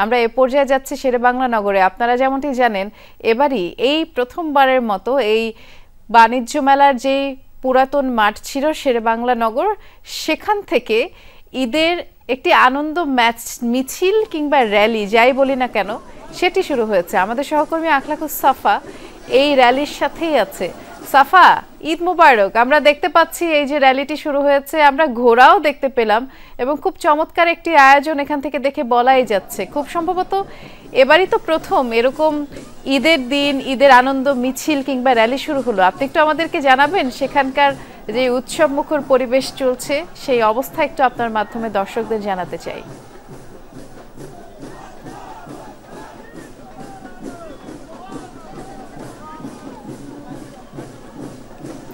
আমরা এ পর্যায়ে যাচ্ছি শেরেবাংলা নগরে। আপনারা যেমনটি জানেন, এবারই এই প্রথমবারের মতো এই বাণিজ্য মেলার যে পুরাতন মাঠ ছিল শেরেবাংলা নগর, সেখান থেকে ঈদের একটি আনন্দ ম্যাচ মিছিল কিংবা র্যালি যাই বলি না কেন সেটি শুরু হয়েছে। আমাদের সহকর্মী আখলাকুস সাফা এই র্যালির সাথেই আছে। সাফা, ঈদ মুবারক। আমরা দেখতে পাচ্ছি এই যে র্যালিটি শুরু হয়েছে, আমরা ঘোড়াও দেখতে পেলাম এবং খুব চমৎকার একটি আয়োজন এখান থেকে দেখে বলাই যাচ্ছে। খুব সম্ভবত এবারই তো প্রথম এরকম ঈদের দিন ঈদের আনন্দ মিছিল কিংবা র্যালি শুরু হলো। আপনি একটু আমাদেরকে জানাবেন সেখানকার যে উৎসব মুখর পরিবেশ চলছে সেই অবস্থা একটু আপনার মাধ্যমে দর্শকদের জানাতে চাই।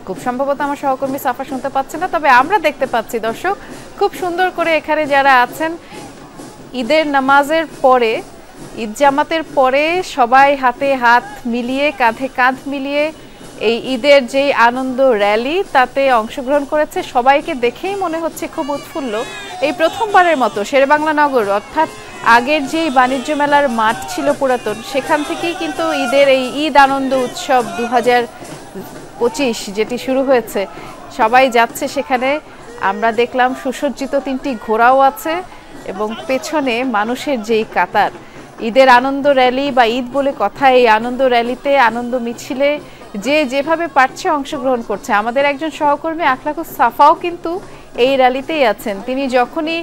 খুব সম্ভবত আমার সহকর্মী সাফা শুনতে পাচ্ছে না, তবে আমরা দেখতে পাচ্ছি দর্শক খুব সুন্দর করে এখানে যারা আছেন ঈদের নামাজের পরে, ঈদ জামাতের পরে সবাই হাতে হাত মিলিয়ে কাঁধে কাঁধ মিলিয়ে এই ঈদের যেই আনন্দ র্যালি তাতে অংশগ্রহণ করেছে। সবাইকে দেখেই মনে হচ্ছে খুব উৎফুল্ল। এই প্রথমবারের মতো শেরেবাংলা নগর অর্থাৎ আগের যেই বাণিজ্য মেলার মাঠ ছিল পুরাতন, সেখান থেকেই কিন্তু ঈদের এই ঈদ আনন্দ উৎসব 2025 যেটি শুরু হয়েছে, সবাই যাচ্ছে সেখানে। আমরা দেখলাম সুসজ্জিত 3টি ঘোড়াও আছে এবং পেছনে মানুষের যেই কাতার। ঈদের আনন্দ র্যালি বা ঈদ বলে কথা, এই আনন্দ র্যালিতে আনন্দ মিছিলে যে যেভাবে পারছে অংশগ্রহণ করছে। আমাদের একজন সহকর্মী আখলাকুস সাফাও কিন্তু এই র্যালিতেই আছেন। তিনি যখনই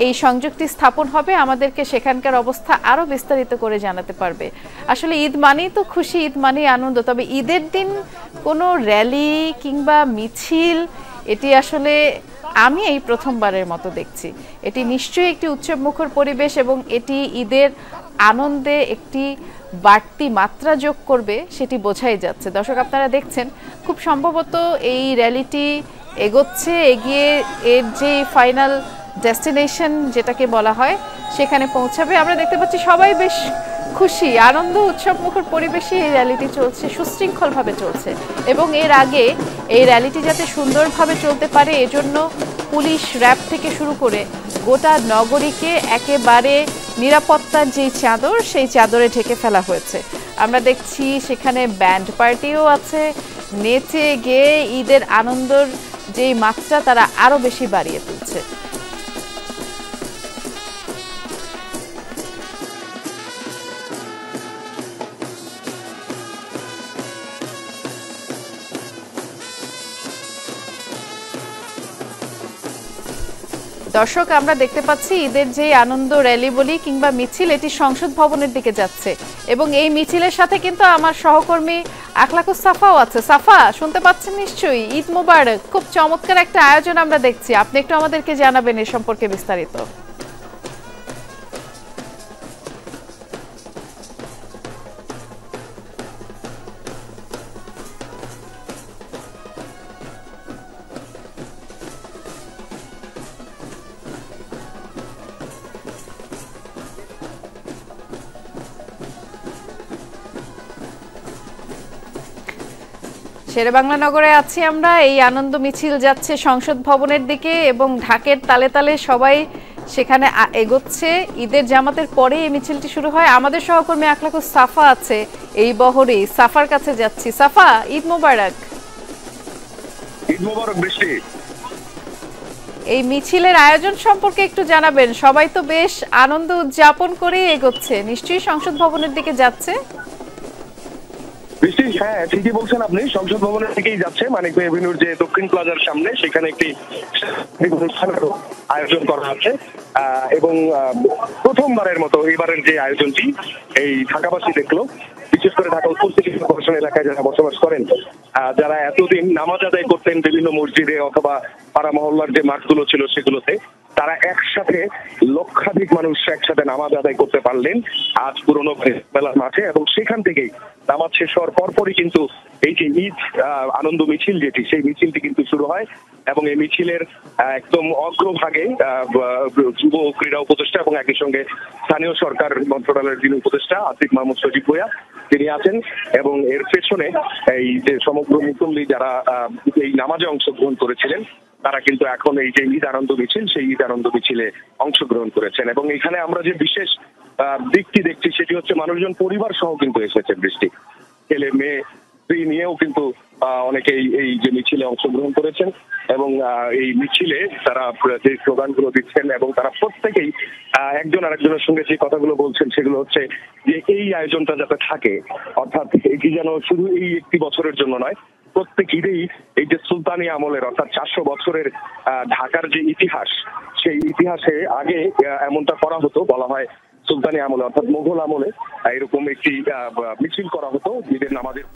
এই সংযুক্তি স্থাপন হবে আমাদেরকে সেখানকার অবস্থা আরো বিস্তারিত করে জানাতে পারবে। আসলে ঈদ মানেই তো খুশি, ঈদ মানেই আনন্দ, তবে ঈদের দিন কোনো র্যালি কিংবা মিছিল এটি আসলে আমি এই প্রথমবারের মতো দেখছি। এটি নিশ্চয়ই একটি উৎসব মুখর পরিবেশ এবং এটি ঈদের আনন্দে একটি বাড়তি মাত্রা যোগ করবে সেটি বোঝাই যাচ্ছে। দর্শক আপনারা দেখছেন খুব সম্ভবত এই র্যালিটি এগোচ্ছে, এগিয়ে এর যে ফাইনাল ডেস্টিনেশন যেটাকে বলা হয় সেখানে পৌঁছাবে। আমরা দেখতে পাচ্ছি সবাই বেশ খুশি, আনন্দ উৎসব মুখর পরিবেশে এই র্যালিটি চলছে, সুশৃঙ্খলভাবে চলছে এবং এর আগে এই র্যালিটি যাতে সুন্দরভাবে চলতে পারে এজন্য পুলিশ, র্যাব থেকে শুরু করে গোটা নগরীকে একেবারে নিরাপত্তার যেই চাদর সেই চাদরে ঢেকে ফেলা হয়েছে। আমরা দেখছি সেখানে ব্যান্ড পার্টিও আছে, নেচে গেয়ে ঈদের আনন্দর যেই মাত্রা তারা আরো বেশি বাড়িয়ে তুলছে। দর্শক আমরা দেখতে পাচ্ছি ঈদের যে আনন্দ র্যালি বলি কিংবা মিছিল, এটি সংসদ ভবনের দিকে যাচ্ছে এবং এই মিছিলের সাথে কিন্তু আমার সহকর্মী আখলাকুস সাফাও আছে। সাফা, শুনতে পাচ্ছেন নিশ্চয়ই? ঈদ মুবারক। খুব চমৎকার একটা আয়োজন আমরা দেখছি, আপনি একটু আমাদেরকে জানাবেন এ সম্পর্কে বিস্তারিত। শেরেবাংলা নগরে আছি আমরা, এই আনন্দ মিছিল যাচ্ছে সংসদ ভবনের দিকে এবং ঢাকের তালে তালে সবাই সেখানে এগোচ্ছে। ঈদের জামাতের পরে এই মিছিলটি শুরু হয়। আমাদের সহকর্মী আখলাকুস সাফা আছে এই বহরে, সাফার কাছে যাচ্ছি। সাফা, ঈদ মোবারক। ঈদ মোবারক বৃষ্টি। এই মিছিলের আয়োজন সম্পর্কে একটু জানাবেন। সবাই তো বেশ আনন্দ উদযাপন করে এগোচ্ছে, নিশ্চয়ই সংসদ ভবনের দিকে যাচ্ছে। বৃষ্টি, হ্যাঁ ঠিকই বলছেন আপনি, সংসদ ভবনের দিকেই যাচ্ছে। মানিক ভাই এভিনিউর যে দক্ষিণ প্লাজার সামনে সেখানে একটি অনুষ্ঠানের আয়োজন করা আছে এবং প্রথমবারের মতো এবারের যে আয়োজনটি এই ঢাকাবাসী দেখলো, বিশেষ করে ঢাকা উত্তর সিটি কর্পোরেশন এলাকায় যারা বসবাস করেন, যারা এতদিন নামাজ আদায় করতেন বিভিন্ন মসজিদে অথবা পাড়া মহল্লার যে মাঠগুলো ছিল সেগুলোতে, তারা একসাথে লক্ষাধিক মানুষ একসাথে নামাজ আদায় করতে পারলেন আজ পুরনো মেলার মাঠে। এবং সেখান থেকেই নামাজ শেষ হওয়ার পরপরই কিন্তু এই যে ঈদ আনন্দ মিছিল যেটি, সেই মিছিলটি কিন্তু শুরু হয় এবং এই মিছিলের একদম অগ্রভাগে যুব ক্রীড়া উপদেষ্টা এবং একই সঙ্গে স্থানীয় সরকার মন্ত্রণালয়ের যিনি উপদেষ্টা আসিফ মাহমুদ সজীব ভূঁইয়া তিনি আছেন এবং এর পেছনে এই যে সমগ্র মুসল্লি যারা এই নামাজে অংশগ্রহণ করেছিলেন তারা কিন্তু এখন এই যে ঈদ আনন্দ মিছিল সেই ঈদ আনন্দ মিছিলে অংশগ্রহণ করেছেন। এবং এখানে আমরা যে বিশেষ দিকটি দেখছি সেটি হচ্ছে মানুষজন পরিবার সহ কিন্তু এসেছে। বৃষ্টি, ছেলে মেয়ে স্ত্রী নিয়েও কিন্তু অনেকেই এই যে মিছিলে অংশগ্রহণ করেছেন এবং এই মিছিলে তারা যে স্লোগানগুলো দিচ্ছেন এবং তারা প্রত্যেকেই একজন আরেকজনের সঙ্গে যে কথাগুলো বলছেন সেগুলো হচ্ছে যে এই আয়োজনটা যাতে থাকে, অর্থাৎ এটি যেন শুধু এই একটি বছরের জন্য নয়, প্রত্যেক ঈদেই এই যে সুলতানি আমলের অর্থাৎ 400 বছরের ঢাকার যে ইতিহাস, সেই ইতিহাসে আগে এমনটা করা হতো, বলা হয় সুলতানি আমলে অর্থাৎ মোগল আমলে এরকম একটি মিছিল করা হতো ঈদের নামাজের।